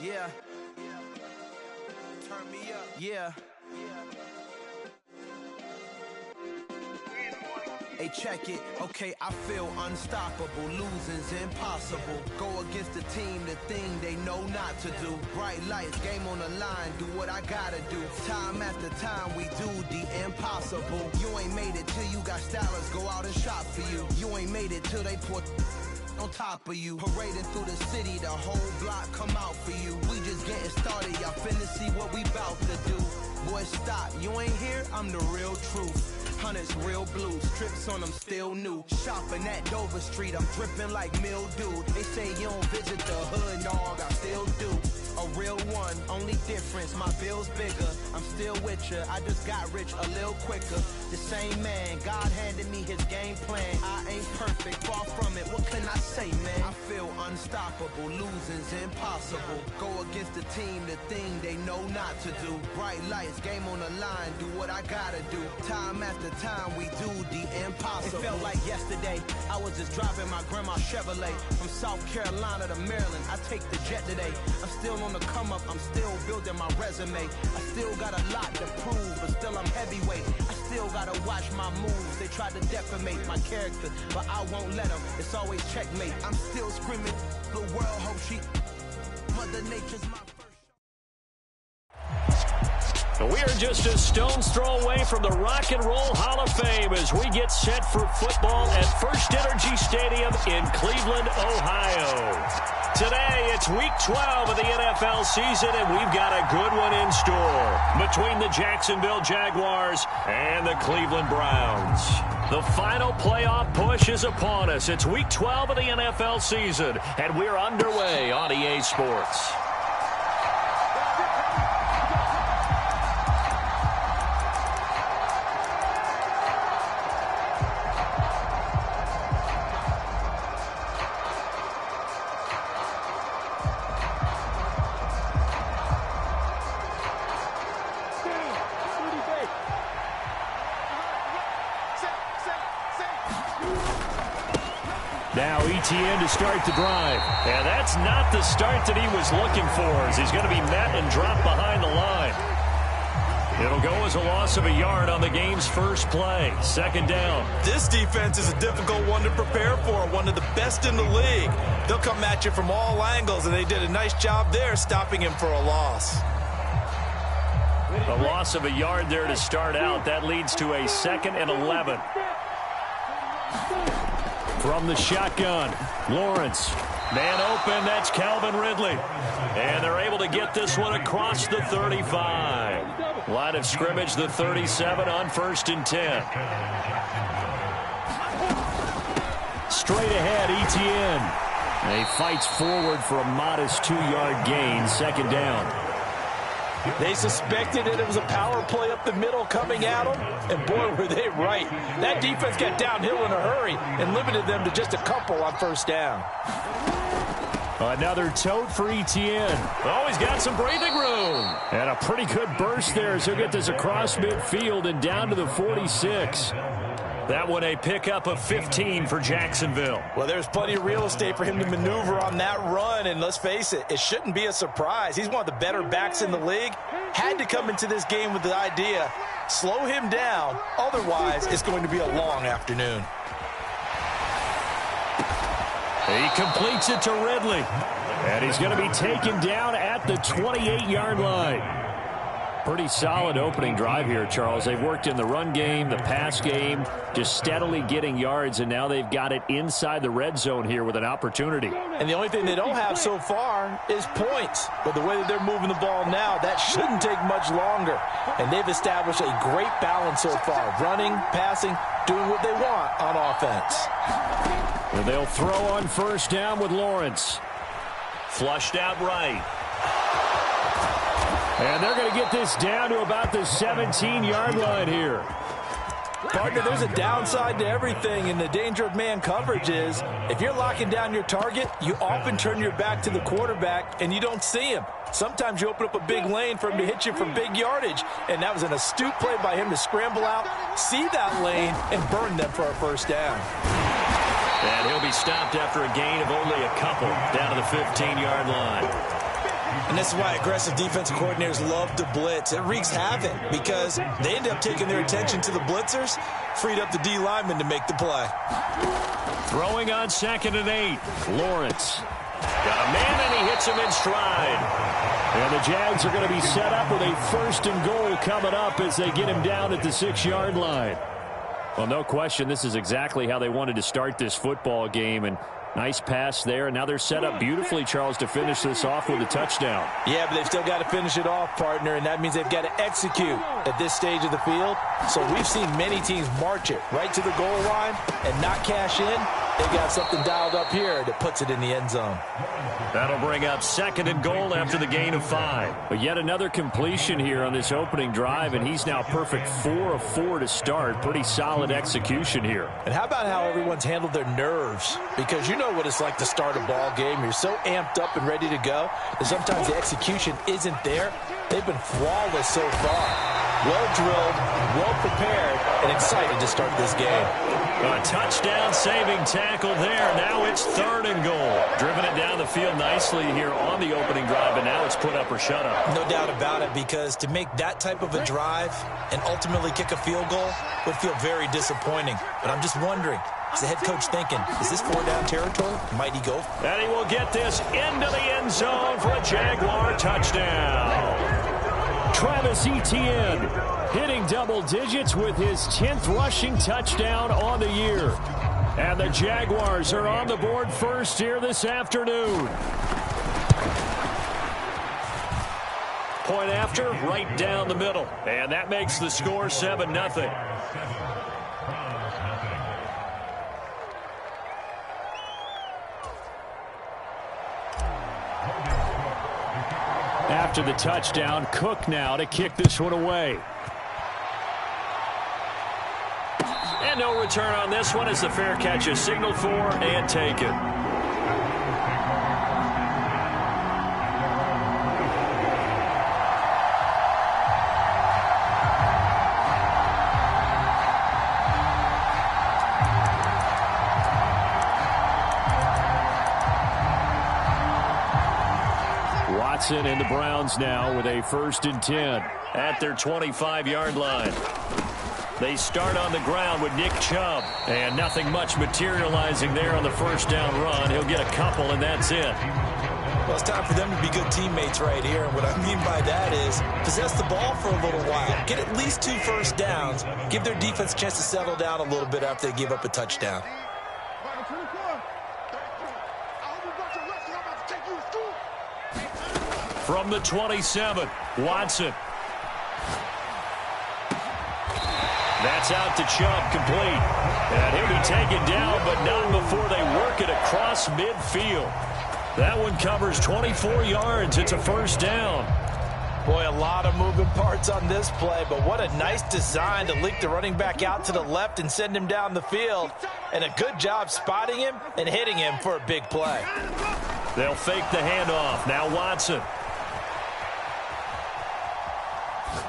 Yeah. Turn me up. Yeah. Hey, check it. Okay, I feel unstoppable. Losing's impossible. Go against the team, the thing they know not to do. Bright lights, game on the line. Do what I gotta do. Time after time, we do the impossible. You ain't made it till you got stylists go out and shop for you. You ain't made it till they put on top of you. Parading through the city, the whole block come out for you. We just getting started, y'all finna see what we bout to do. Boy, stop, you ain't here, I'm the real truth. Hunters, real blue, strips on them still new. Shopping at Dover Street, I'm dripping like mildew. They say you don't visit the hood, dog, I still do. A real one, only difference, my bill's bigger. I'm still with ya, I just got rich a little quicker. The same man, God handed me his game plan. I ain't perfect, far from it, what can I say, man? I feel unstoppable, losing's impossible. Go against the team, the thing they know not to do. Bright lights, game on the line, do what I gotta do. Time after time, we do the impossible. It felt like yesterday, I was just driving my grandma's Chevrolet. From South Carolina to Maryland, I take the jet today. I'm still on the come up, I'm still building my resume. I still got a lot to prove, but still I'm heavyweight. I still gotta watch my moves. They try to defamate my character, but I won't let them. It's always checkmate. I'm still screaming, the world hope she Mother Nature's my We are just a stone's throw away from the Rock and Roll Hall of Fame as we get set for football at First Energy Stadium in Cleveland, Ohio. Today, it's Week 12 of the NFL season, and we've got a good one in store between the Jacksonville Jaguars and the Cleveland Browns. The final playoff push is upon us. It's Week 12 of the NFL season, and we're underway on EA Sports. Now ETN to start the drive. And that's not the start that he was looking for, as he's going to be met and dropped behind the line. It'll go as a loss of a yard on the game's first play. Second down. This defense is a difficult one to prepare for, one of the best in the league. They'll come at you from all angles, and they did a nice job there stopping him for a loss. A loss of a yard there to start out. That leads to a 2nd and 11. From the shotgun, Lawrence. Man open, that's Calvin Ridley. And they're able to get this one across the 35. Line of scrimmage, the 37 on 1st and 10. Straight ahead, ETN. He fights forward for a modest 2-yard gain, second down. They suspected that it was a power play up the middle coming at them, and boy, were they right. That defense got downhill in a hurry and limited them to just a couple on first down. Another tote for ETN. Oh, he's got some breathing room. And a pretty good burst there as he'll get this across midfield and down to the 46. That one a pickup of 15 for Jacksonville. Well, there's plenty of real estate for him to maneuver on that run, and let's face it, it shouldn't be a surprise. He's one of the better backs in the league. Had to come into this game with the idea, slow him down, otherwise it's going to be a long afternoon. He completes it to Ridley, and he's going to be taken down at the 28-yard line. Pretty solid opening drive here, Charles. They've worked in the run game, the pass game, just steadily getting yards, and now they've got it inside the red zone here with an opportunity. And the only thing they don't have so far is points. But the way that they're moving the ball now, that shouldn't take much longer. And they've established a great balance so far, running, passing, doing what they want on offense. Well, they'll throw on first down with Lawrence. Flushed out right. And they're going to get this down to about the 17-yard line here. Partner, there's a downside to everything, and the danger of man coverage is if you're locking down your target, you often turn your back to the quarterback and you don't see him. Sometimes you open up a big lane for him to hit you for big yardage, and that was an astute play by him to scramble out, see that lane, and burn them for a first down. And he'll be stopped after a gain of only a couple down to the 15-yard line. And this is why aggressive defensive coordinators love to blitz. It wreaks havoc because they end up taking their attention to the blitzers, freed up the D lineman to make the play. Throwing on 2nd and 8. Lawrence. Got a man, and he hits him in stride. And the Jags are going to be set up with a 1st and goal coming up as they get him down at the 6-yard line. Well, no question, this is exactly how they wanted to start this football game. And nice pass there. And now they're set up beautifully, Charles, to finish this off with a touchdown. Yeah, but they've still got to finish it off, partner, and that means they've got to execute at this stage of the field. So we've seen many teams march it right to the goal line and not cash in. They've got something dialed up here that puts it in the end zone. That'll bring up 2nd and goal after the gain of 5. But yet another completion here on this opening drive, and he's now perfect 4 of 4 to start. Pretty solid execution here. And how about how everyone's handled their nerves? Because you know what it's like to start a ball game. You're so amped up and ready to go that sometimes the execution isn't there. They've been flawless so far. Well drilled, well prepared, and excited to start this game. A touchdown saving tackle there. Now it's 3rd and goal. Driven it down the field nicely here on the opening drive, and now it's put up or shut up. No doubt about it, because to make that type of a drive and ultimately kick a field goal would feel very disappointing. But I'm just wondering, is the head coach thinking, is this 4-down territory? Might he go? And he will get this into the end zone for a Jaguar touchdown. Travis Etienne hitting double digits with his 10th rushing touchdown on the year. And the Jaguars are on the board first here this afternoon. Point after, right down the middle. And that makes the score 7-0. After the touchdown, Cook now to kick this one away. And no return on this one as the fair catch is signaled for and taken. And the Browns now with a 1st and 10 at their 25-yard line. They start on the ground with Nick Chubb, and nothing much materializing there on the 1st down run. He'll get a couple, and that's it. Well, it's time for them to be good teammates right here, and what I mean by that is possess the ball for a little while, get at least 2 first downs, give their defense a chance to settle down a little bit after they give up a touchdown. From the 27, Watson. That's out to Chubb, complete. And he'll be taken down, but not before they work it across midfield. That one covers 24 yards. It's a 1st down. Boy, a lot of moving parts on this play, but what a nice design to leak the running back out to the left and send him down the field. And a good job spotting him and hitting him for a big play. They'll fake the handoff. Now Watson.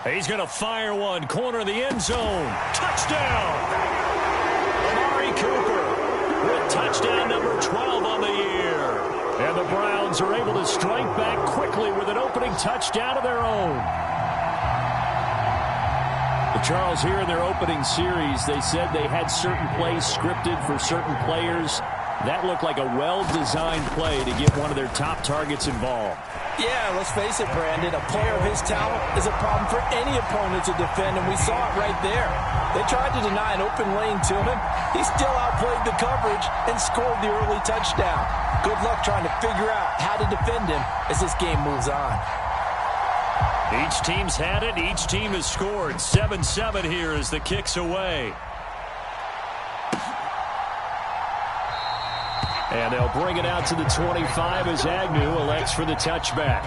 He's going to fire one. Corner of the end zone. Touchdown! Amari Cooper with touchdown number 12 on the year. And the Browns are able to strike back quickly with an opening touchdown of their own. But Charles, here in their opening series, they said they had certain plays scripted for certain players. That looked like a well-designed play to get one of their top targets involved. Yeah, let's face it, Brandon. A player of his talent is a problem for any opponent to defend, and we saw it right there. They tried to deny an open lane to him. He still outplayed the coverage and scored the early touchdown. Good luck trying to figure out how to defend him as this game moves on. Each team's had it. Each team has scored. 7-7 here as the kick's away. And they'll bring it out to the 25 as Agnew elects for the touchback.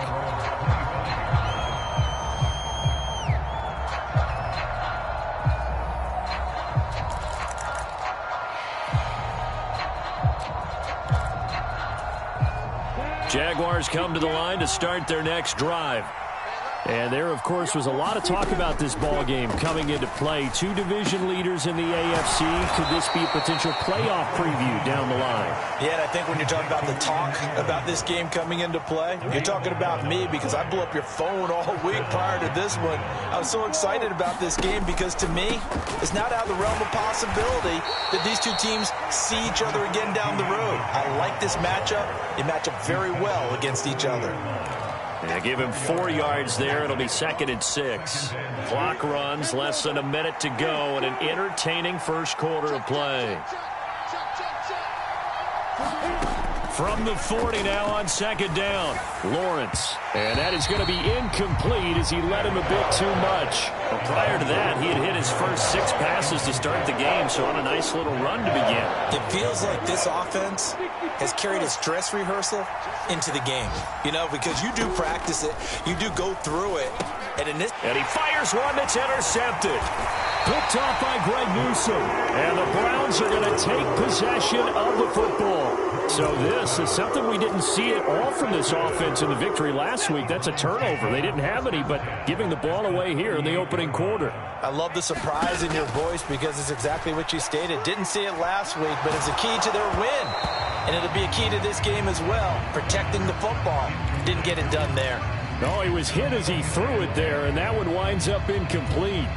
Jaguars come to the line to start their next drive. And there, of course, was a lot of talk about this ball game coming into play. Two division leaders in the AFC. Could this be a potential playoff preview down the line? Yeah, and I think when you're talking about the talk about this game coming into play, you're talking about me because I blew up your phone all week prior to this one. I was so excited about this game because, to me, it's not out of the realm of possibility that these two teams see each other again down the road. I like this matchup. They match up very well against each other. Yeah, give him 4 yards there. It'll be 2nd and 6. Clock runs, less than a minute to go, and an entertaining first quarter of play. From the 40 now on 2nd down. Lawrence. And that is going to be incomplete as he led him a bit too much. But prior to that, he had hit his first 6 passes to start the game, so on a nice little run to begin. It feels like this offense has carried its dress rehearsal into the game. You know, because you do practice it, you do go through it. And he fires one that's intercepted. Picked off by Greg Newsome. And the Browns are going to take possession of the football. So this is something we didn't see at all from this offense in the victory last week. That's a turnover. They didn't have any, but giving the ball away here in the opening quarter. I love the surprise in your voice because it's exactly what you stated. Didn't see it last week, but it's a key to their win. And it'll be a key to this game as well, protecting the football. Didn't get it done there. No, he was hit as he threw it there, and that one winds up incomplete.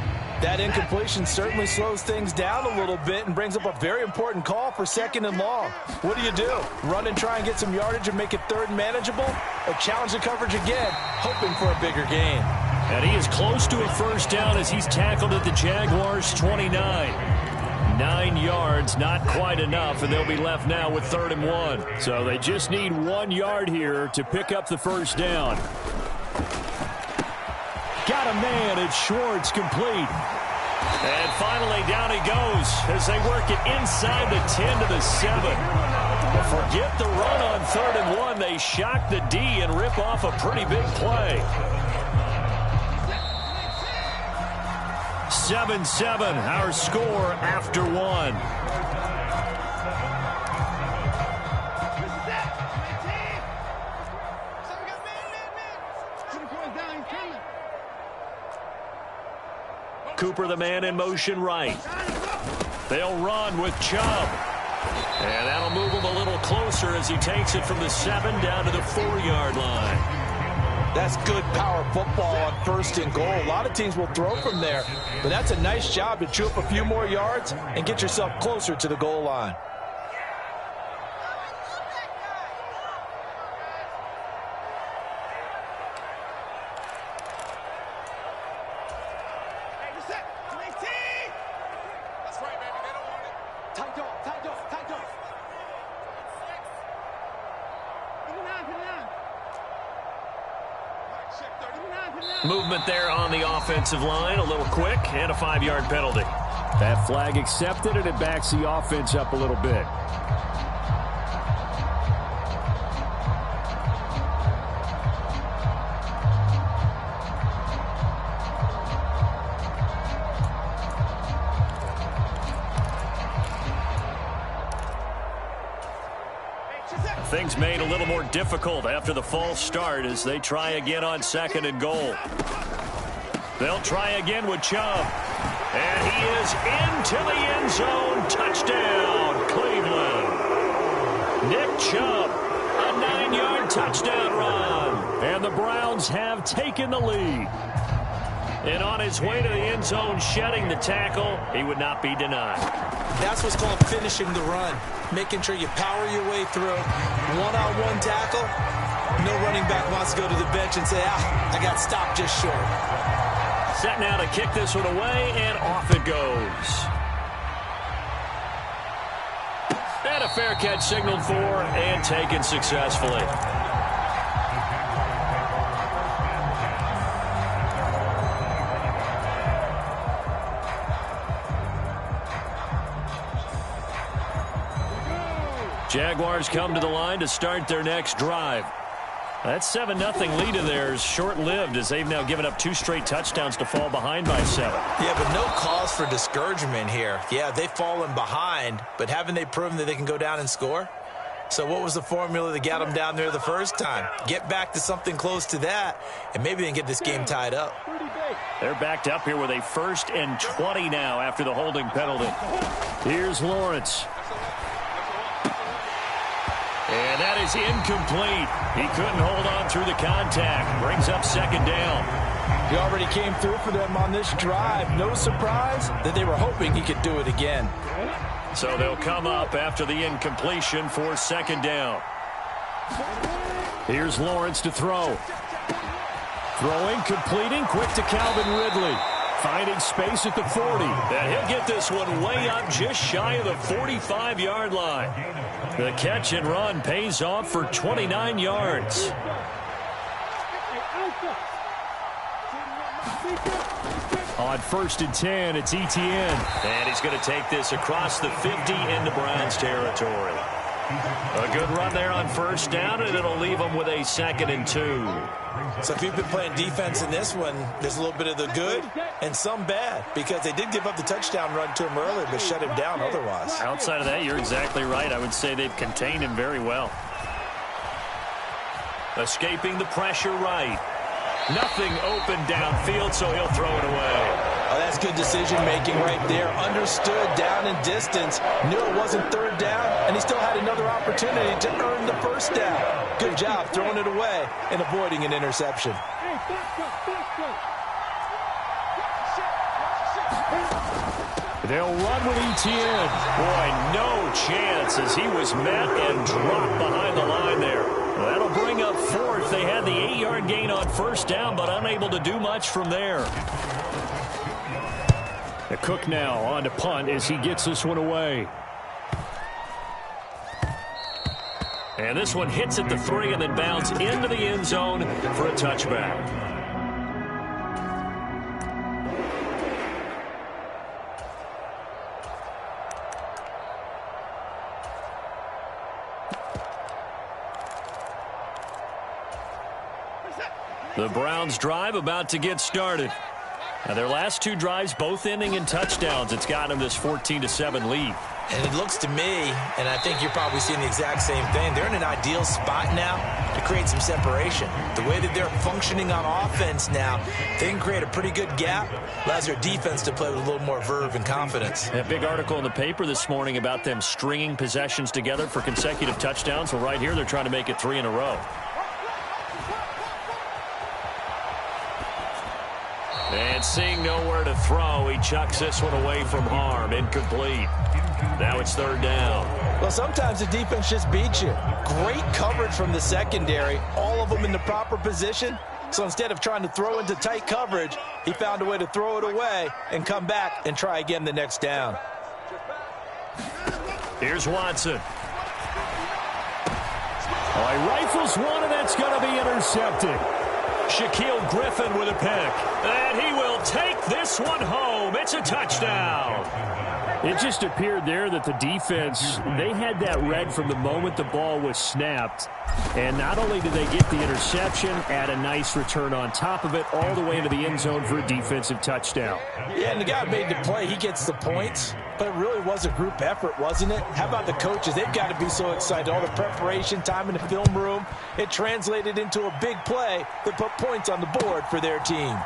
That incompletion certainly slows things down a little bit and brings up a very important call for 2nd and long. What do? Run and try and get some yardage and make it 3rd and manageable? Or challenge the coverage again, hoping for a bigger gain? And he is close to a first down as he's tackled at the Jaguars' 29. 9 yards, not quite enough, and they'll be left now with 3rd and 1. So they just need 1 yard here to pick up the first down. Got a man at Schwartz, complete. And finally down he goes as they work it inside the 10 to the 7. But forget the run on 3rd and 1. They shock the D and rip off a pretty big play. 7-7, our score after 1. Cooper, the man in motion right. They'll run with Chubb. And that'll move him a little closer as he takes it from the 7 down to the 4-yard line. That's good power football on 1st and goal. A lot of teams will throw from there, but that's a nice job to chew up a few more yards and get yourself closer to the goal line. Movement there on the offensive line, a little quick, and a 5-yard penalty. That flag accepted, and it backs the offense up a little bit. Things made a little more difficult after the false start as they try again on 2nd and goal. They'll try again with Chubb. And he is into the end zone. Touchdown, Cleveland. Nick Chubb, a 9-yard touchdown run. And the Browns have taken the lead. And on his way to the end zone, shedding the tackle, he would not be denied. That's what's called finishing the run. Making sure you power your way through. One-on-one tackle. No running back wants to go to the bench and say, I got stopped just short. Set now to kick this one away, and off it goes. And a fair catch signaled for and taken successfully. Jaguars come to the line to start their next drive. That 7-0 lead of theirs short-lived as they've now given up 2 straight touchdowns to fall behind by 7. Yeah, but no cause for discouragement here. Yeah, they've fallen behind, but haven't they proven that they can go down and score? So what was the formula that got them down there the first time? Get back to something close to that, and maybe they can get this game tied up. They're backed up here with a 1st and 20 now after the holding penalty. Here's Lawrence. And that is incomplete. He couldn't hold on through the contact. Brings up 2nd down. He already came through for them on this drive. No surprise that they were hoping he could do it again. So they'll come up after the incompletion for 2nd down. Here's Lawrence to throw. Throwing, completing, quick to Calvin Ridley. Finding space at the 40. And he'll get this one way up just shy of the 45-yard line. The catch and run pays off for 29 yards. On 1st and 10, it's Etienne. And he's going to take this across the 50 into Browns territory. A good run there on 1st down, and it'll leave them with a 2nd and 2. So if you've been playing defense in this one, there's a little bit of the good and some bad, because they did give up the touchdown run to him earlier, but shut him down otherwise. Outside of that, you're exactly right. I would say they've contained him very well. Escaping the pressure right. Nothing open downfield, so he'll throw it away. Oh, that's good decision-making right there. Understood down and distance. Knew it wasn't 3rd down, and he still had another opportunity to earn the 1st down. Good job throwing it away and avoiding an interception. They'll run with Etienne. Boy, no chance as he was met and dropped behind the line there. That'll bring up 4th. They had the 8-yard gain on 1st down, but unable to do much from there. The Cook now on to punt as he gets this one away. And this one hits at the 3 and then bounds into the end zone for a touchback. The Browns drive about to get started. Now their last 2 drives both ending in touchdowns. It's got them this 14-7 lead. And it looks to me, and I think you're probably seeing the exact same thing, they're in an ideal spot now to create some separation. The way that they're functioning on offense now, they can create a pretty good gap. Allows their defense to play with a little more verve and confidence. A big article in the paper this morning about them stringing possessions together for consecutive touchdowns. Well, right here they're trying to make it 3 in a row. And seeing nowhere to throw, he chucks this one away from harm. Incomplete. Now it's 3rd down. Well, sometimes the defense just beats you. Great coverage from the secondary. All of them in the proper position. So instead of trying to throw into tight coverage, he found a way to throw it away and come back and try again the next down. Here's Watson. Oh, he rifles one, and that's going to be intercepted. Shaquille Griffin with a pick. And he will take this one home. It's a touchdown. It just appeared there that the defense, they had that read from the moment the ball was snapped. And not only did they get the interception, add a nice return on top of it, all the way into the end zone for a defensive touchdown. Yeah, and the guy made the play. He gets the points. But it really was a group effort, wasn't it? How about the coaches? They've got to be so excited. All the preparation time in the film room, it translated into a big play that put points on the board for their team.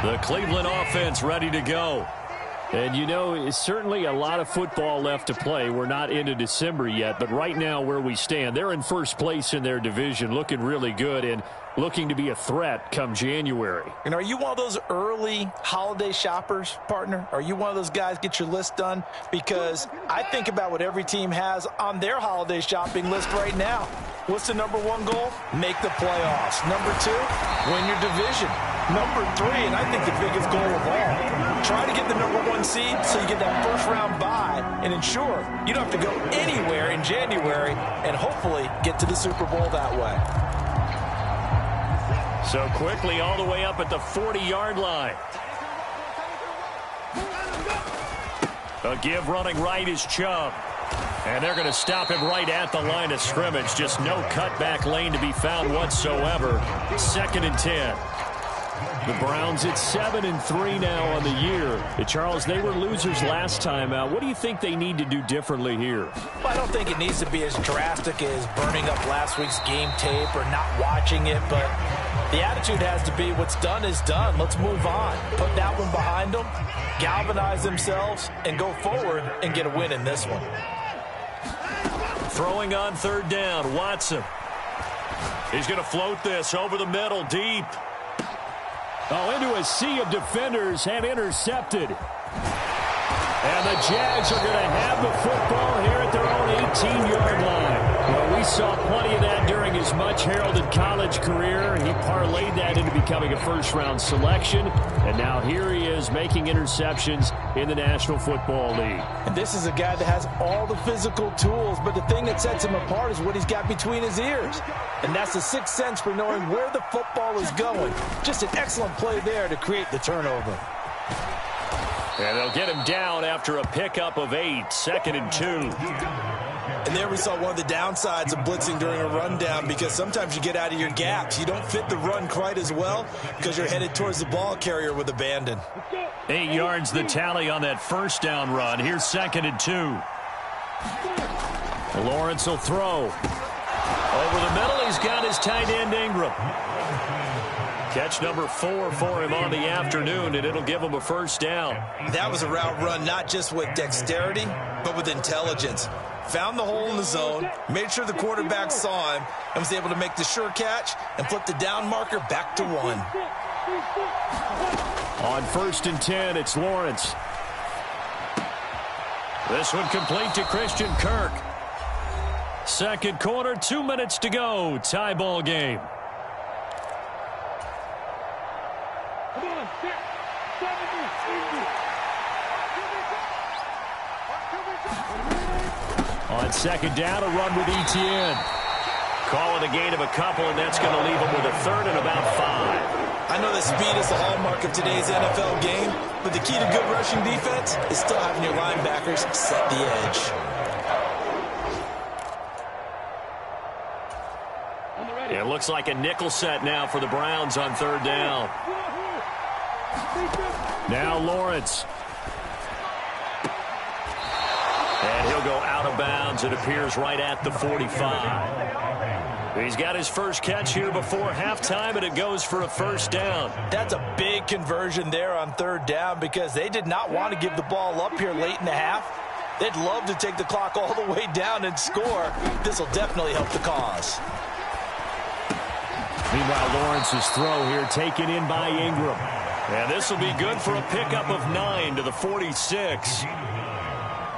The Cleveland offense ready to go. And, you know, certainly a lot of football left to play. We're not into December yet, but right now where we stand, they're in first place in their division, looking really good and looking to be a threat come January. And are you one of those early holiday shoppers, partner? Are you one of those guys get your list done? Because I think about what every team has on their holiday shopping list right now. What's the number one goal? Make the playoffs. Number 2, win your division. Number 3, and I think the biggest goal of all, try to get the number 1 seed so you get that first round bye and ensure you don't have to go anywhere in January and hopefully get to the Super Bowl that way. So quickly all the way up at the 40-yard line. A give running right is Chubb. And they're going to stop him right at the line of scrimmage. Just no cutback lane to be found whatsoever. 2nd and 10. The Browns at 7-3 now on the year. Charles, they were losers last time out. What do you think they need to do differently here? Well, I don't think it needs to be as drastic as burning up last week's game tape or not watching it, but the attitude has to be what's done is done. Let's move on. Put that one behind them, galvanize themselves, and go forward and get a win in this one. Throwing on 3rd down, Watson. He's going to float this over the middle, deep. Oh, into a sea of defenders and intercepted. And the Jags are going to have the football here at their own 18-yard line. Well, we saw plenty of that during his much-heralded college career. He parlayed that into becoming a first-round selection. And now here he is making interceptions in the National Football League. And this is a guy that has all the physical tools, but the thing that sets him apart is what he's got between his ears. And that's the sixth sense for knowing where the football is going. Just an excellent play there to create the turnover. And they'll get him down after a pickup of 8, 2nd and 2. And there we saw one of the downsides of blitzing during a rundown, because sometimes you get out of your gaps. You don't fit the run quite as well because you're headed towards the ball carrier with abandon. 8 yards the tally on that 1st down run. Here's 2nd and 2. Lawrence will throw. Over the middle, he's got his tight end Ingram. Catch number 4 for him on the afternoon, and it'll give him a 1st down. That was a route run not just with dexterity, but with intelligence. Found the hole in the zone, made sure the quarterback saw him, and was able to make the sure catch and flip the down marker back to 1. On 1st and 10, it's Lawrence. This one complete to Christian Kirk. 2nd quarter, 2 minutes to go. Tie ball game. On 2nd down, a run with Etienne. Call it a gain of a couple, and that's going to leave him with a 3rd and about 5. I know that speed is the hallmark of today's NFL game, but the key to good rushing defense is still having your linebackers set the edge. It looks like a nickel set now for the Browns on 3rd down. Now Lawrence. And he'll go out of bounds. It appears right at the 45. He's got his first catch here before halftime, and it goes for a 1st down. That's a big conversion there on 3rd down, because they did not want to give the ball up here late in the half. They'd love to take the clock all the way down and score. This will definitely help the cause. Meanwhile, Lawrence's throw here taken in by Ingram. And this will be good for a pickup of 9 to the 46.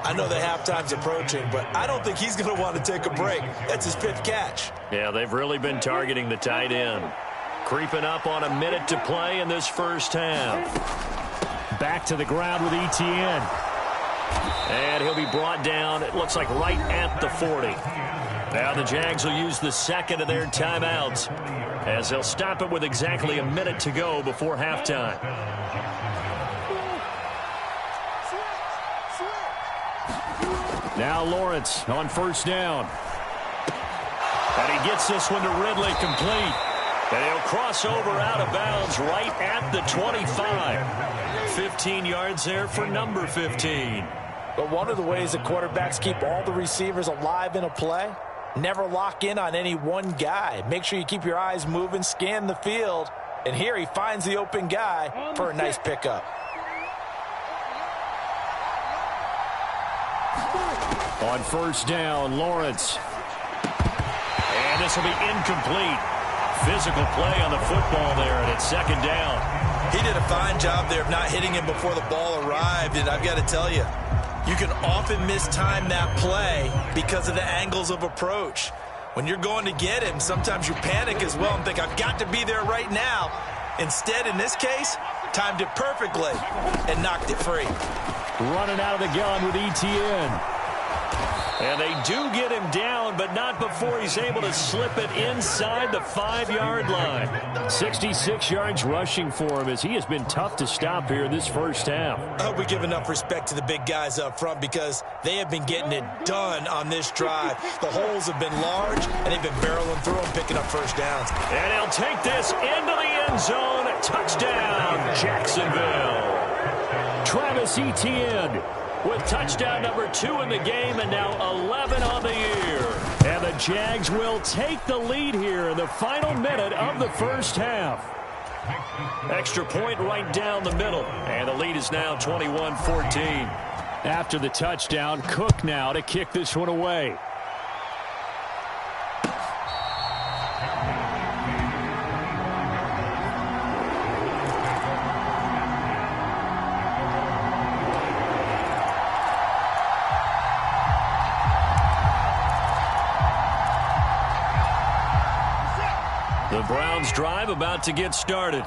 I know that halftime's approaching, but I don't think he's going to want to take a break. That's his 5th catch. Yeah, they've really been targeting the tight end. Creeping up on a minute to play in this 1st half. Back to the ground with Etienne. And he'll be brought down, it looks like right at the 40. Now the Jags will use the 2nd of their timeouts, as they'll stop it with exactly a minute to go before halftime. Now Lawrence on 1st down. And he gets this one to Ridley complete. And he'll cross over out of bounds right at the 25. 15 yards there for number 15. But one of the ways that quarterbacks keep all the receivers alive in a play, never lock in on any one guy. Make sure you keep your eyes moving, scan the field. And here he finds the open guy for a nice pickup. On 1st down, Lawrence. And this will be incomplete. Physical play on the football there, and it's 2nd down. He did a fine job there of not hitting him before the ball arrived, and I've got to tell you, you can often mistime that play because of the angles of approach. When you're going to get him, sometimes you panic as well and think, I've got to be there right now. Instead, in this case, timed it perfectly and knocked it free. Running out of the gun with Etienne. And they do get him down, but not before he's able to slip it inside the 5-yard line. 66 yards rushing for him as he has been tough to stop here in this first half. I hope we give enough respect to the big guys up front because they have been getting it done on this drive. The holes have been large, and they've been barreling through them, picking up first downs. And he'll take this into the end zone. Touchdown, Jacksonville. Travis Etienne with touchdown number 2 in the game and now 11 on the year. And the Jags will take the lead here in the final minute of the first half. Extra point right down the middle. And the lead is now 21-14. After the touchdown, Cook now to kick this one away. The Browns drive about to get started.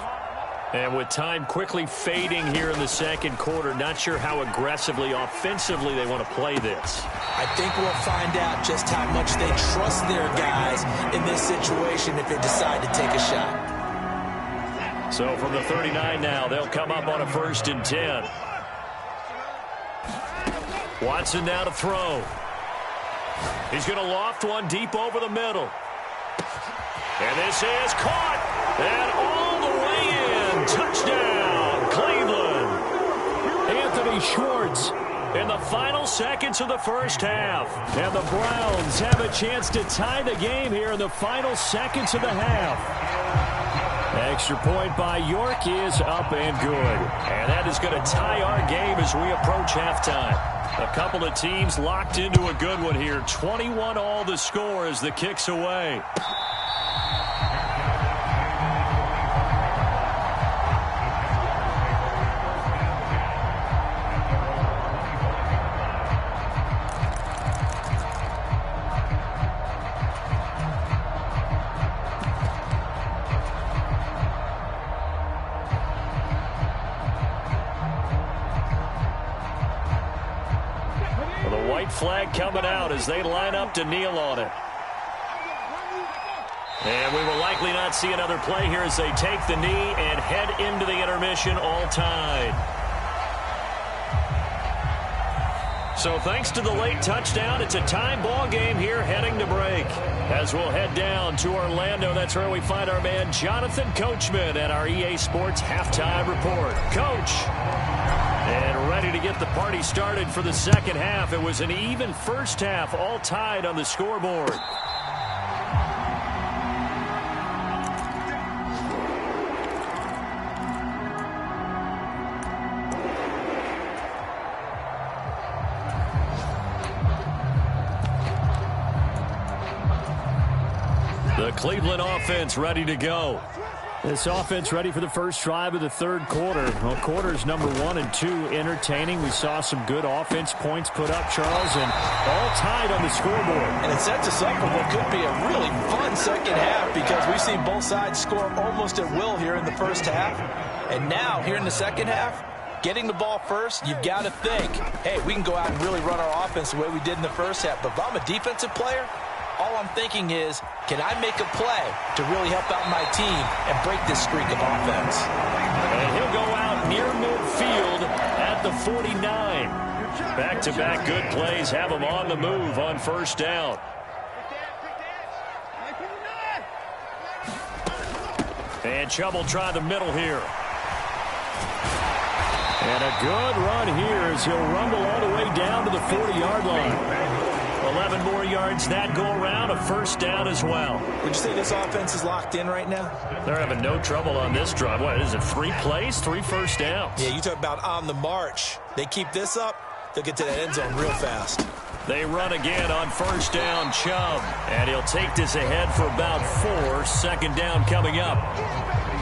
And with time quickly fading here in the second quarter, not sure how aggressively, offensively they want to play this. I think we'll find out just how much they trust their guys in this situation if they decide to take a shot. So from the 39 now, they'll come up on a 1st and 10. Watson now to throw. He's going to loft one deep over the middle. And this is caught. And all the way in. Touchdown, Cleveland. Anthony Schwartz in the final seconds of the first half. And the Browns have a chance to tie the game here in the final seconds of the half. Extra point by York is up and good. And that is going to tie our game as we approach halftime. A couple of teams locked into a good one here. 21 all the score as the kick's away. Flag coming out as they line up to kneel on it. And we will likely not see another play here as they take the knee and head into the intermission all tied. So thanks to the late touchdown, it's a tie ball game here heading to break. As we'll head down to Orlando, that's where we find our man Jonathan Coachman at our EA Sports Halftime Report. Coach. And ready to get the party started for the second half. It was an even first half, all tied on the scoreboard. The Cleveland offense ready to go. This offense ready for the first drive of the third quarter. Well, quarters number 1 and 2 entertaining. We saw some good offense points put up, Charles, and all tied on the scoreboard. And it sets us up for what could be a really fun second half because we've seen both sides score almost at will here in the first half. And now, here in the second half, getting the ball first, you've got to think, hey, we can go out and really run our offense the way we did in the first half. But if I'm a defensive player, all I'm thinking is, can I make a play to really help out my team and break this streak of offense? And he'll go out near midfield at the 49. Back-to-back good plays have him on the move on first down. And Chubb will try the middle here. And a good run here as he'll rumble all the way down to the 40-yard line. 11 more yards that go around, a first down as well. Would you say this offense is locked in right now? They're having no trouble on this drive. What is it, 3 plays, 3 first downs? Yeah, you talk about on the march. They keep this up, they'll get to that end zone real fast. They run again on first down, Chubb. And he'll take this ahead for about 4. Second down coming up.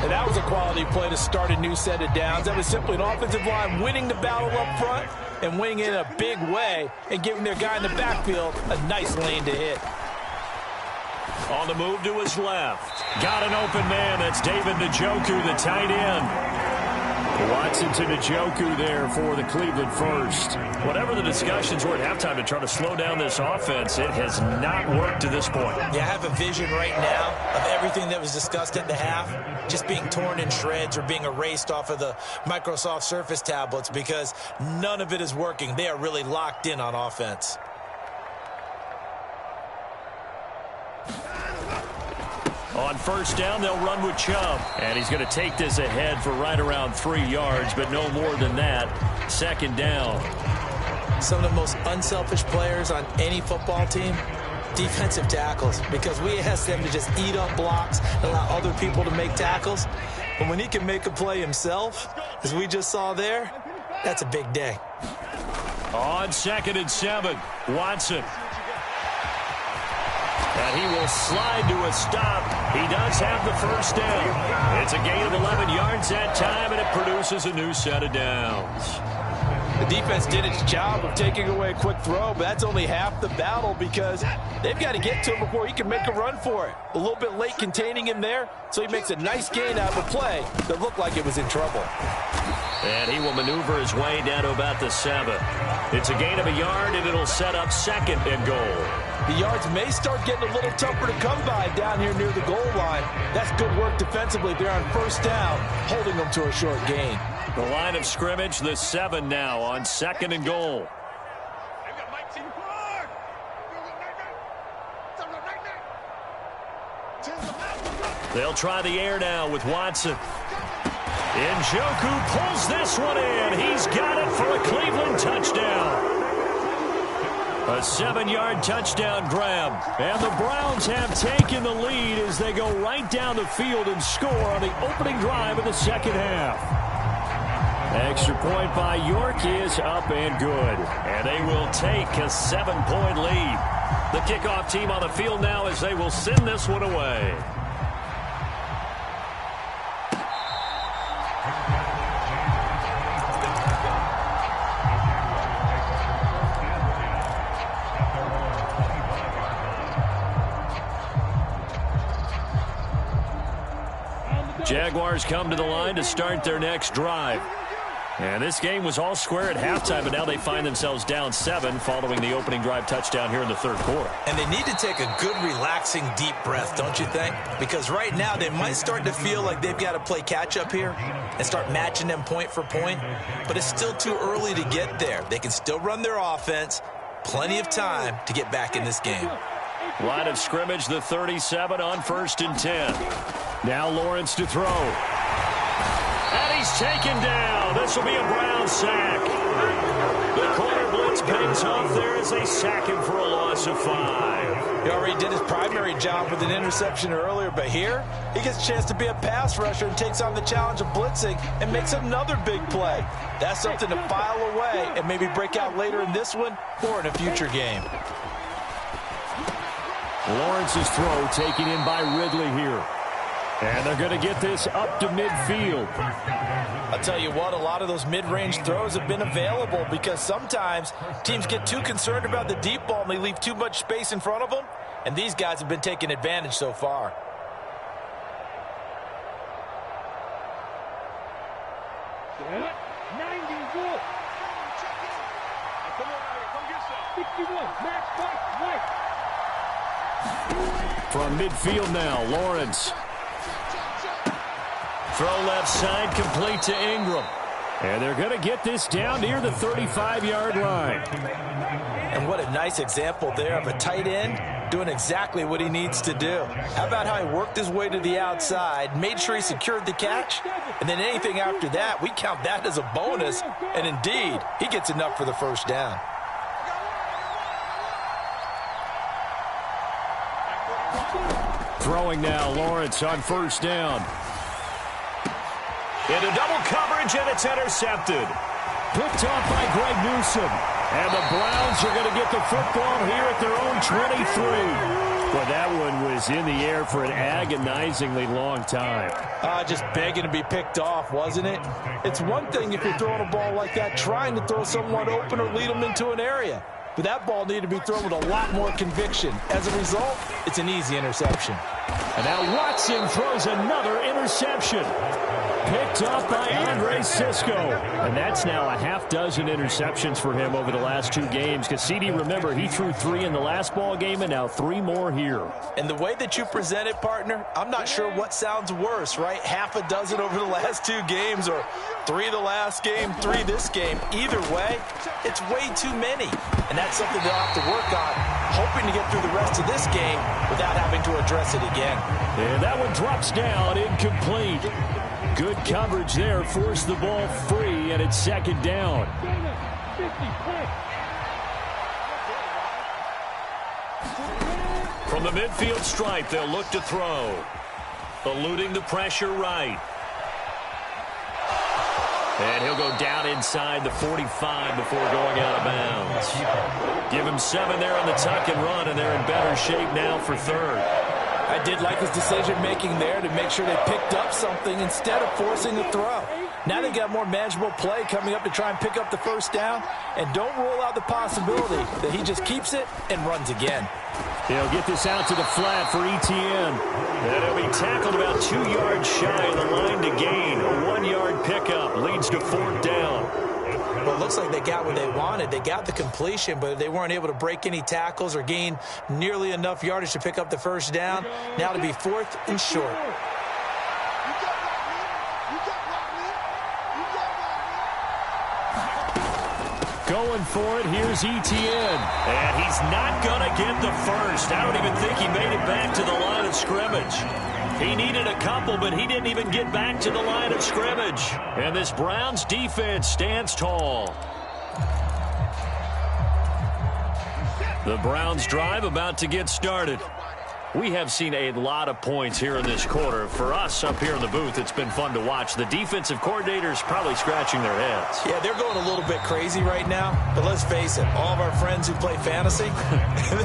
And that was a quality play to start a new set of downs. That was simply an offensive line winning the battle up front and winning in a big way and giving their guy in the backfield a nice lane to hit. On the move to his left. Got an open man. That's David Njoku, the tight end. Watson to Njoku there for the Cleveland first. Whatever the discussions were at halftime to try to slow down this offense, it has not worked to this point. Yeah, I have a vision right now of everything that was discussed at the half just being torn in shreds or being erased off of the Microsoft Surface tablets because none of it is working. They are really locked in on offense. On first down, they'll run with Chubb. And he's going to take this ahead for right around 3 yards, but no more than that. Second down. Some of the most unselfish players on any football team, defensive tackles, because we ask them to just eat up blocks and allow other people to make tackles. But when he can make a play himself, as we just saw there, that's a big day. On 2nd and 7, Watson. And he will slide to a stop. He does have the first down. It's a gain of 11 yards that time, and it produces a new set of downs. The defense did its job of taking away a quick throw, but that's only half the battle because they've got to get to him before he can make a run for it. A little bit late containing him there, so he makes a nice gain out of a play that looked like it was in trouble. And he will maneuver his way down to about the 7. It's a gain of a yard, and it'll set up 2nd and goal. The yards may start getting a little tougher to come by down here near the goal line. That's good work defensively there on first down, holding them to a short gain. The line of scrimmage, the 7 now on 2nd and goal. They'll try the air now with Watson. Njoku pulls this one in. He's got it for a Cleveland touchdown. A 7-yard touchdown grab. And the Browns have taken the lead as they go right down the field and score on the opening drive of the second half. Extra point by York is up and good. And they will take a 7-point lead. The kickoff team on the field now as they will send this one away. Jaguars come to the line to start their next drive. And this game was all square at halftime, but now they find themselves down 7 following the opening drive touchdown here in the third quarter. And they need to take a good, relaxing, deep breath, don't you think? Because right now they might start to feel like they've got to play catch-up here and start matching them point for point. But it's still too early to get there. They can still run their offense. Plenty of time to get back in this game. Line of scrimmage, the 37 on 1st and 10. Now Lawrence to throw. And he's taken down. This will be a Brown sack. The corner blitz pays off there as they sack him for a loss of 5. He already did his primary job with an interception earlier, but here he gets a chance to be a pass rusher and takes on the challenge of blitzing and makes another big play. That's something to file away and maybe break out later in this one or in a future game. Lawrence's throw taken in by Ridley here. And they're going to get this up to midfield. I'll tell you what, a lot of those mid-range throws have been available because sometimes teams get too concerned about the deep ball and they leave too much space in front of them. And these guys have been taking advantage so far. From midfield now, Lawrence. Throw left side, complete to Ingram. And they're going to get this down near the 35-yard line. And what a nice example there of a tight end doing exactly what he needs to do. How about how he worked his way to the outside, made sure he secured the catch, and then anything after that, we count that as a bonus. And indeed, he gets enough for the first down. Throwing now, Lawrence on first down. Into double coverage, and it's intercepted. Picked off by Greg Newsome. And the Browns are going to get the football here at their own 23. But that one was in the air for an agonizingly long time. Just begging to be picked off, wasn't it? It's one thing if you're throwing a ball like that, trying to throw someone open or lead them into an area. but that ball needed to be thrown with a lot more conviction. As a result, it's an easy interception. And now Watson throws another interception. Picked up by Andre Cisco. And that's now a half-dozen interceptions for him over the last 2 games. Because, CD, remember, he threw 3 in the last ball game and now 3 more here. And the way that you present it, partner, I'm not sure what sounds worse, right? Half a dozen over the last 2 games or 3 the last game, 3 this game. Either way, it's way too many. And that's something they'll have to work on, hoping to get through the rest of this game without having to address it again. And that one drops down, incomplete. Good coverage there, forced the ball free, and it's second down. From the midfield stripe, they'll look to throw. Eluding the pressure right. And he'll go down inside the 45 before going out of bounds. Give him 7 there on the tuck and run, and they're in better shape now for third. I did like his decision-making there to make sure they picked up something instead of forcing the throw. Now they got more manageable play coming up to try and pick up the first down, and don't rule out the possibility that he just keeps it and runs again. He'll get this out to the flat for Etienne. And he'll be tackled about 2 yards shy of the line to gain. A 1-yard pickup leads to 4th down. Well, it looks like they got what they wanted. They got the completion, but they weren't able to break any tackles or gain nearly enough yardage to pick up the first down. Now to be 4th and short. Going for it, here's Etienne. And he's not going to get the first. I don't even think he made it back to the line of scrimmage. He needed a couple, but he didn't even get back to the line of scrimmage. And this Browns defense stands tall. The Browns drive about to get started. We have seen a lot of points here in this quarter. For us up here in the booth, it's been fun to watch. The defensive coordinators probably scratching their heads. Yeah, they're going a little bit crazy right now. But let's face it, all of our friends who play fantasy,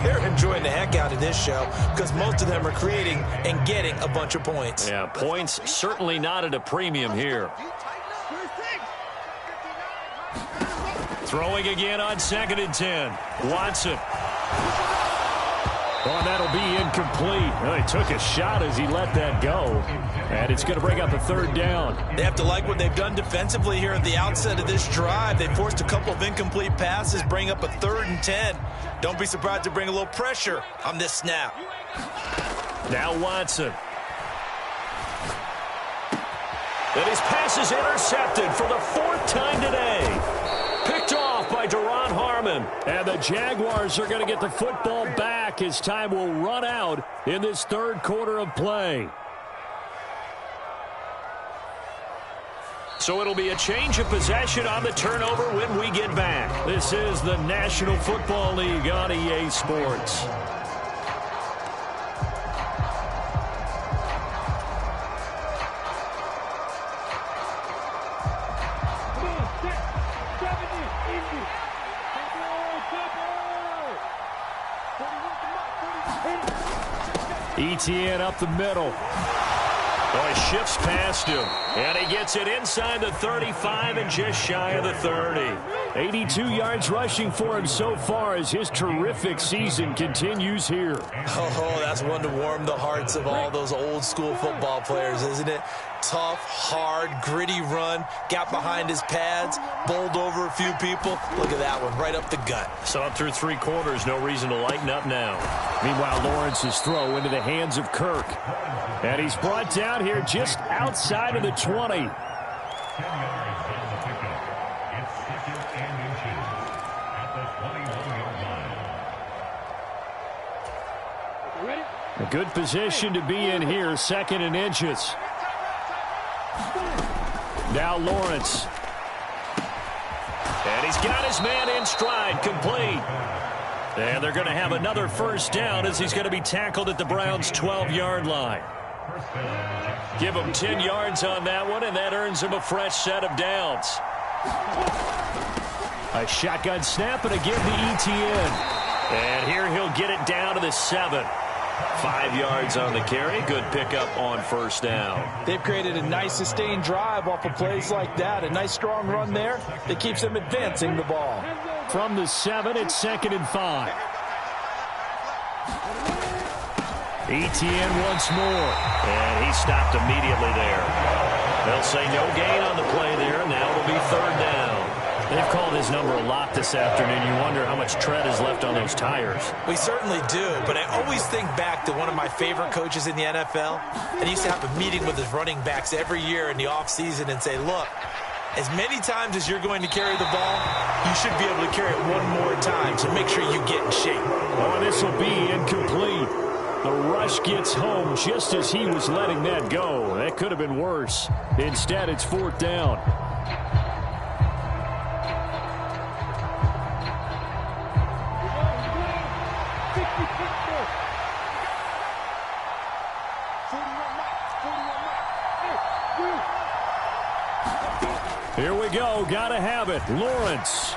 they're enjoying the heck out of this show because most of them are creating and getting a bunch of points. Yeah, points certainly not at a premium here. Throwing again on 2nd and 10. Watson. Oh, that'll be incomplete. Well, he took a shot as he let that go. And it's going to bring up a 3rd down. They have to like what they've done defensively here at the outset of this drive. They forced a couple of incomplete passes, bring up a 3rd and 10. Don't be surprised to bring a little pressure on this snap. Now Watson. And his pass is intercepted for the 4th time today. Picked off by Duron Harmon. And the Jaguars are going to get the football back as time will run out in this 3rd quarter of play. So it'll be a change of possession on the turnover when we get back. This is the National Football League on EA Sports. Etienne up the middle. Oh, he shifts past him. And he gets it inside the 35 and just shy of the 30. 82 yards rushing for him so far as his terrific season continues here. Oh, that's one to warm the hearts of all those old school football players, isn't it? Tough, hard, gritty run. Got behind his pads, bowled over a few people. Look at that one, right up the gut. So up through 3 quarters, no reason to lighten up now. Meanwhile, Lawrence's throw into the hands of Kirk. And he's brought down here just outside of the 20. A good position to be in here, 2nd and inches. Now Lawrence. And he's got his man in stride, complete. And they're going to have another first down as he's going to be tackled at the Browns' 12-yard line. Give him 10 yards on that one, and that earns him a fresh set of downs. A shotgun snap and again to Etienne. And here he'll get it down to the 7. 5 yards on the carry. Good pickup on first down. They've created a nice sustained drive off of plays like that. A nice strong run there that keeps them advancing the ball. from the 7. It's 2nd and 5. Etienne once more. And he stopped immediately there. They'll say no gain on the play there. Now it'll be 3rd down. They've called his number a lot this afternoon. You wonder how much tread is left on those tires. We certainly do, but I always think back to one of my favorite coaches in the NFL, and he used to have a meeting with his running backs every year in the offseason and say, look, as many times as you're going to carry the ball, you should be able to carry it one more time, so make sure you get in shape. Oh, this will be incomplete. The rush gets home just as he was letting that go. That could have been worse. Instead, it's 4th down. Here we go. Gotta have it. Lawrence.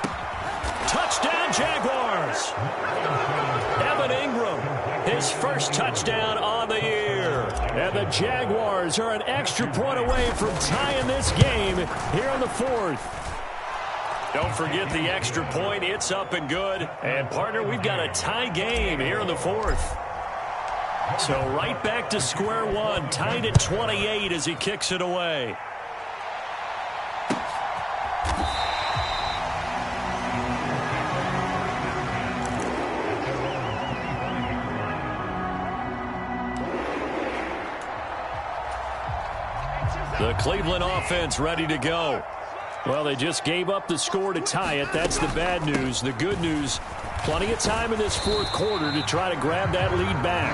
Touchdown, Jaguars. Evan Ingram, his first touchdown on the year. And the Jaguars are an extra point away from tying this game here in the 4th. Don't forget the extra point. It's up and good. And, partner, we've got a tie game here in the 4th. So right back to square one. Tied at 28 as he kicks it away. The Cleveland offense ready to go. Well, they just gave up the score to tie it. That's the bad news. The good news, plenty of time in this 4th quarter to try to grab that lead back.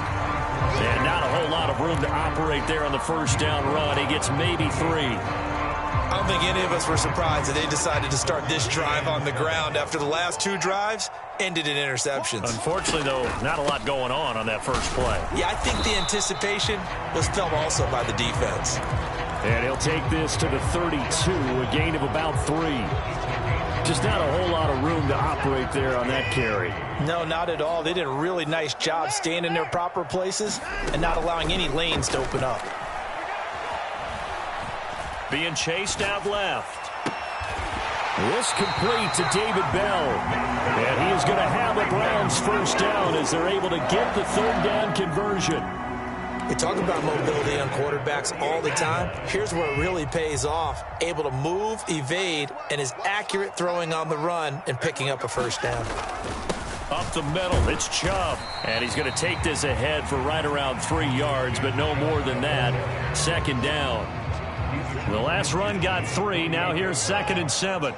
And not a whole lot of room to operate there on the 1st down run. He gets maybe 3. I don't think any of us were surprised that they decided to start this drive on the ground after the last 2 drives ended in interceptions. Unfortunately, though, not a lot going on that first play. Yeah, I think the anticipation was felt also by the defense. And he'll take this to the 32, a gain of about 3. Just not a whole lot of room to operate there on that carry. No, not at all. They did a really nice job staying in their proper places and not allowing any lanes to open up. Being chased out left. This complete to David Bell. And he is going to have the Browns 1st down as they're able to get the 3rd down conversion. They talk about mobility on quarterbacks all the time. Here's where it really pays off. Able to move, evade, and is accurate throwing on the run and picking up a 1st down. Up the middle, it's Chubb. And he's going to take this ahead for right around 3 yards, but no more than that. 2nd down. The last run got 3. Now here's 2nd and 7.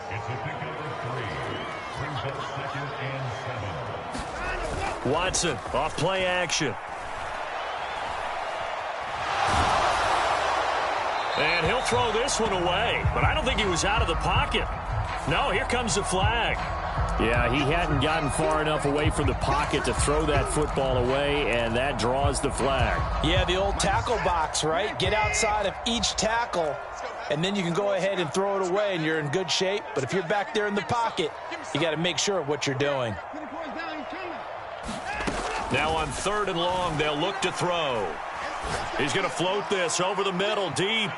Watson off play action. And he'll throw this one away. But I don't think he was out of the pocket. No, here comes the flag. Yeah, he hadn't gotten far enough away from the pocket to throw that football away, and that draws the flag. Yeah, the old tackle box, right? Get outside of each tackle, and then you can go ahead and throw it away, and you're in good shape. But if you're back there in the pocket, you got to make sure of what you're doing. Now on 3rd and long, they'll look to throw. He's going to float this over the middle, deep.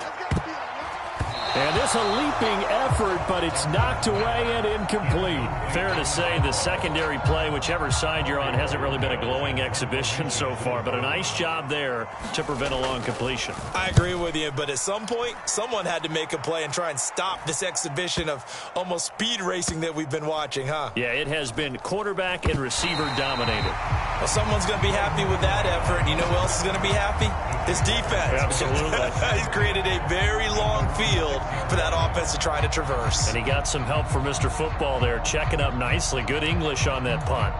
And this a leaping effort, but it's knocked away and incomplete. Fair to say the secondary play, whichever side you're on, hasn't really been a glowing exhibition so far, but a nice job there to prevent a long completion. I agree with you, but at some point, someone had to make a play and try and stop this exhibition of almost speed racing that we've been watching, huh? Yeah, it has been quarterback and receiver dominated. Well, someone's going to be happy with that effort. You know who else is going to be happy? His defense. Absolutely. He's created a very long field for that offense to try to traverse. And he got some help from Mr. Football there, checking up nicely. Good English on that punt.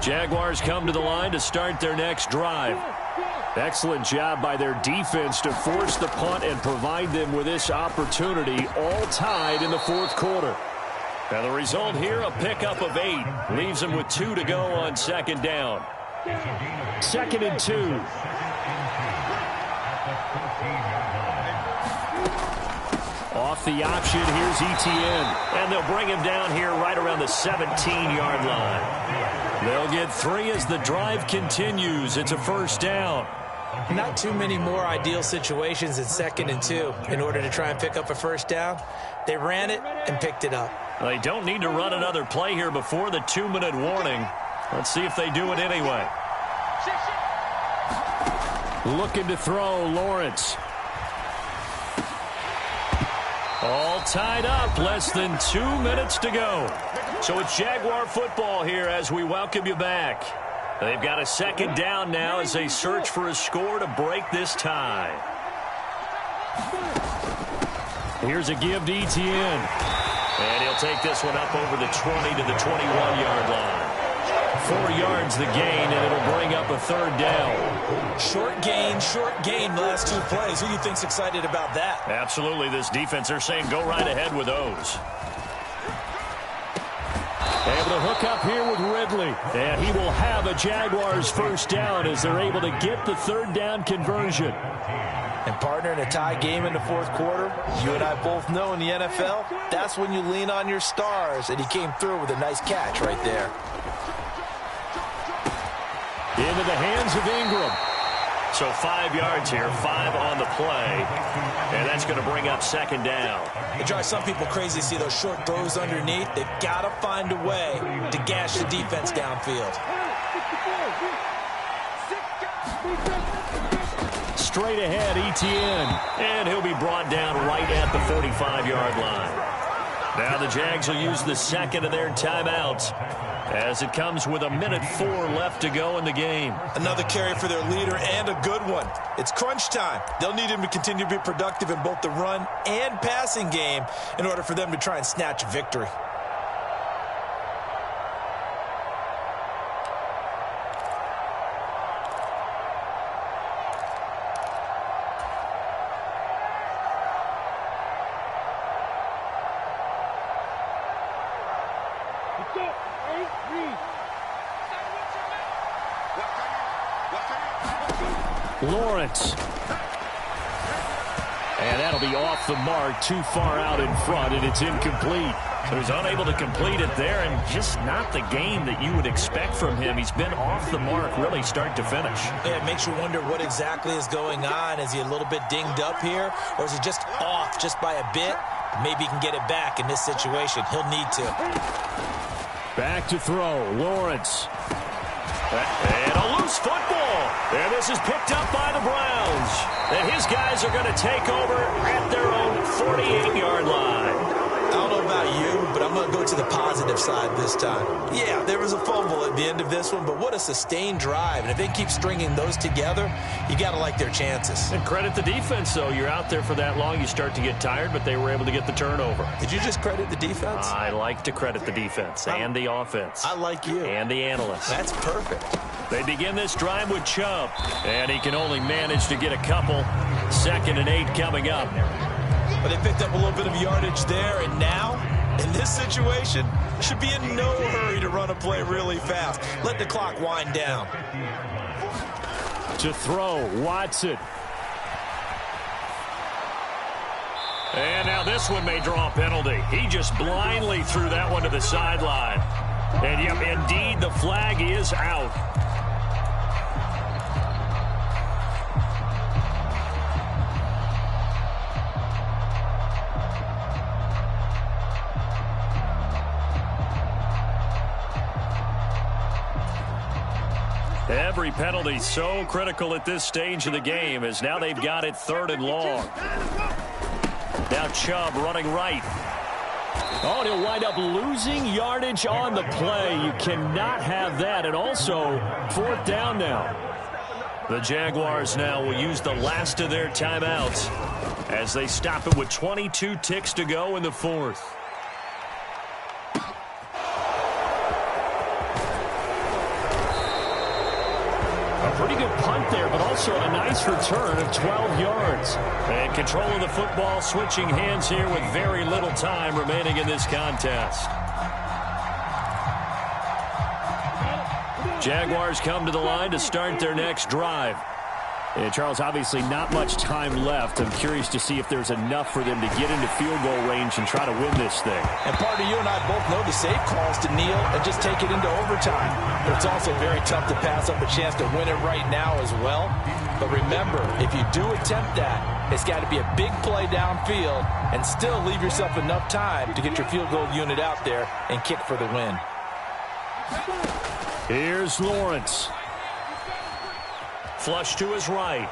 Jaguars come to the line to start their next drive. Excellent job by their defense to force the punt and provide them with this opportunity, all tied in the 4th quarter. Now the result here, a pickup of 8. Leaves them with 2 to go on 2nd down. 2nd and 2. Off the option, here's Etienne. And they'll bring him down here right around the 17-yard line. They'll get 3 as the drive continues. It's a first down. Not too many more ideal situations in 2nd and 2 in order to try and pick up a first down. They ran it and picked it up. They don't need to run another play here before the 2-minute warning. Let's see if they do it anyway. Looking to throw, Lawrence. All tied up, less than 2 minutes to go. So it's Jaguar football here as we welcome you back. They've got a second down now as they search for a score to break this tie. Here's a give to Etienne. And he'll take this one up over the 20 to the 21-yard line. 4 yards the gain, and it'll bring up a third down. Short gain the last 2 plays. Who do you think's excited about that? Absolutely. This defense, they're saying go right ahead with those. Able to hook up here with Ridley. And he will have a Jaguars first down as they're able to get the third down conversion. And partner, in a tie game in the 4th quarter, you and I both know in the NFL, that's when you lean on your stars. And he came through with a nice catch right there. Into the hands of Ingram. So 5 yards here, 5 on the play. And that's going to bring up second down. It drives some people crazy to see those short throws underneath. They've got to find a way to gash the defense downfield. Straight ahead, Etienne. And he'll be brought down right at the 45-yard line. Now the Jags will use the second of their timeouts as it comes with 1:04 left to go in the game. Another carry for their leader and a good one. It's crunch time. They'll need him to continue to be productive in both the run and passing game in order for them to try and snatch victory. Lawrence. And that'll be off the mark, too far out in front, and it's incomplete. So he's unable to complete it there, and just not the game that you would expect from him. He's been off the mark really start to finish. Yeah, it makes you wonder what exactly is going on. Is he a little bit dinged up here, or is he just off just by a bit? Maybe he can get it back in this situation. He'll need to. Back to throw, Lawrence. And a loose football. And this is picked up by the Browns. And his guys are going to take over at their own 48-yard line. I don't know about you, but I'm going to go to the positive side this time. Yeah, there was a fumble at the end of this one, but what a sustained drive. And if they keep stringing those together, you got to like their chances. And credit the defense, though. You're out there for that long, you start to get tired, but they were able to get the turnover. Did you just credit the defense? I like to credit the defense and the offense. I like you. And the analysts. That's perfect. They begin this drive with Chubb, and he can only manage to get a couple. 2nd and 8 coming up. But they picked up a little bit of yardage there, and now, in this situation, should be in no hurry to run a play really fast. Let the clock wind down. To throw, Watson. And now this one may draw a penalty. He just blindly threw that one to the sideline. And, yep, indeed, the flag is out. Every penalty so critical at this stage of the game as now they've got it 3rd and long. Now Chubb running right. Oh, and he'll wind up losing yardage on the play. You cannot have that. And also 4th down now. The Jaguars now will use the last of their timeouts as they stop it with 22 ticks to go in the 4th. Pretty good punt there, but also a nice return of 12 yards. And control of the football switching hands here with very little time remaining in this contest. Jaguars come to the line to start their next drive. And Charles, obviously not much time left. I'm curious to see if there's enough for them to get into field goal range and try to win this thing. And partner, you and I both know the safe calls to kneel and just take it into overtime. But it's also very tough to pass up a chance to win it right now as well. But remember, if you do attempt that, it's got to be a big play downfield and still leave yourself enough time to get your field goal unit out there and kick for the win. Here's Lawrence. Flush to his right.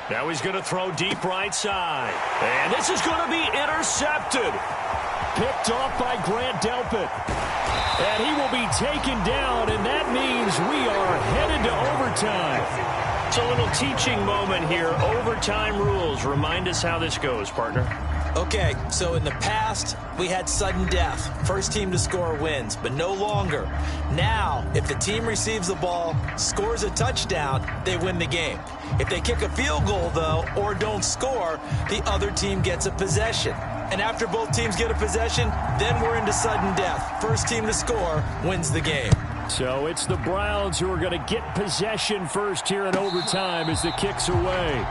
Now he's going to throw deep right side. And this is going to be intercepted. Picked off by Grant Delpit. And he will be taken down, and that means we are headed to overtime. It's a little teaching moment here. Overtime rules. Remind us how this goes, partner. Okay, so in the past, we had sudden death. First team to score wins, but no longer. Now, if the team receives the ball, scores a touchdown, they win the game. If they kick a field goal, though, or don't score, the other team gets a possession. And after both teams get a possession, then we're into sudden death. First team to score wins the game. So it's the Browns who are going to get possession first here in overtime as the kick's away.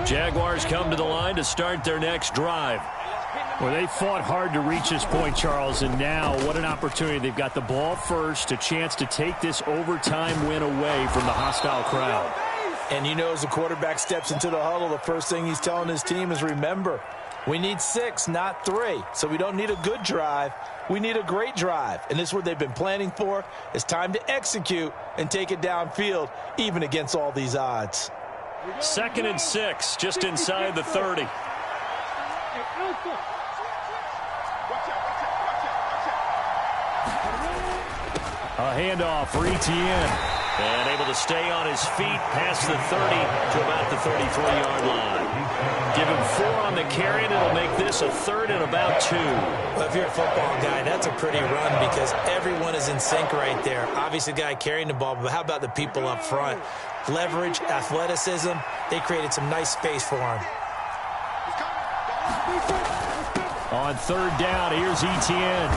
Jaguars come to the line to start their next drive. Well, they fought hard to reach this point, Charles, and now what an opportunity. They've got the ball first, a chance to take this overtime win away from the hostile crowd. And you know, as the quarterback steps into the huddle, the first thing he's telling his team is, remember, we need 6, not 3. So we don't need a good drive. We need a great drive. And this is what they've been planning for. It's time to execute and take it downfield, even against all these odds. 2nd and 6, just inside the 30. A handoff for Etienne. And able to stay on his feet past the 30 to about the 33-yard line. Give him 4 on the carry, and it'll make this a 3rd and about 2. Well, if you're a football guy, that's a pretty run because everyone is in sync right there. Obviously, the guy carrying the ball, but how about the people up front? Leverage, athleticism, they created some nice space for him. On 3rd down, here's Etienne.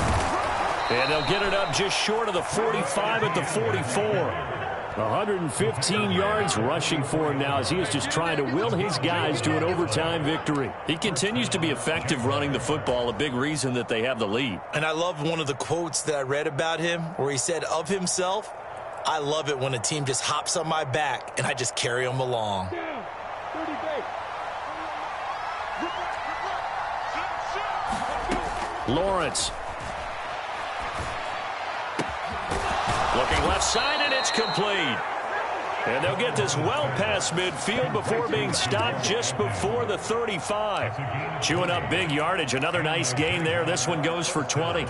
And they'll get it up just short of the 45 at the 44. 115 yards rushing for him now as he is just trying to will his guys to an overtime victory. He continues to be effective running the football, a big reason that they have the lead. And I love one of the quotes that I read about him where he said of himself, I love it when a team just hops on my back and I just carry them along. Lawrence. Looking left side, and it's complete. And they'll get this well past midfield before being stopped just before the 35. Chewing up big yardage. Another nice gain there. This one goes for 20.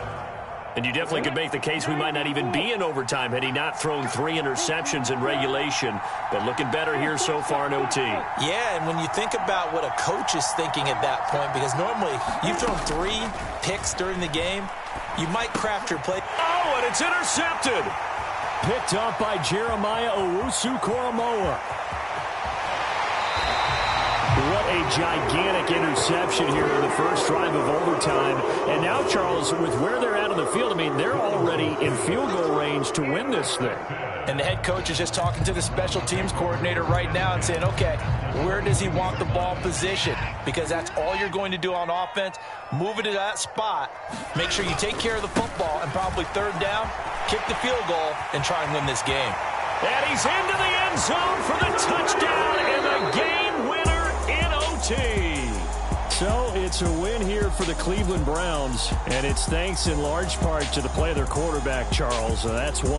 And you definitely could make the case we might not even be in overtime had he not thrown 3 interceptions in regulation. But looking better here so far in OT. Yeah, and when you think about what a coach is thinking at that point, because normally you've thrown 3 picks during the game, you might craft your play. Oh, and it's intercepted. Picked up by Jeremiah Owusu-Koramoah. What a gigantic interception here in the first drive of overtime. And now, Charles, with where they're at on the field, I mean, they're already in field goal range to win this thing. And the head coach is just talking to the special teams coordinator right now and saying, okay, where does he want the ball positioned? Because that's all you're going to do on offense. Move it to that spot. Make sure you take care of the football and probably 3rd down, kick the field goal, and try and win this game. And he's into the end zone for the touchdown and the game winner in OT. So it's a win here for the Cleveland Browns, and it's thanks in large part to the play of their quarterback, Charles. That's one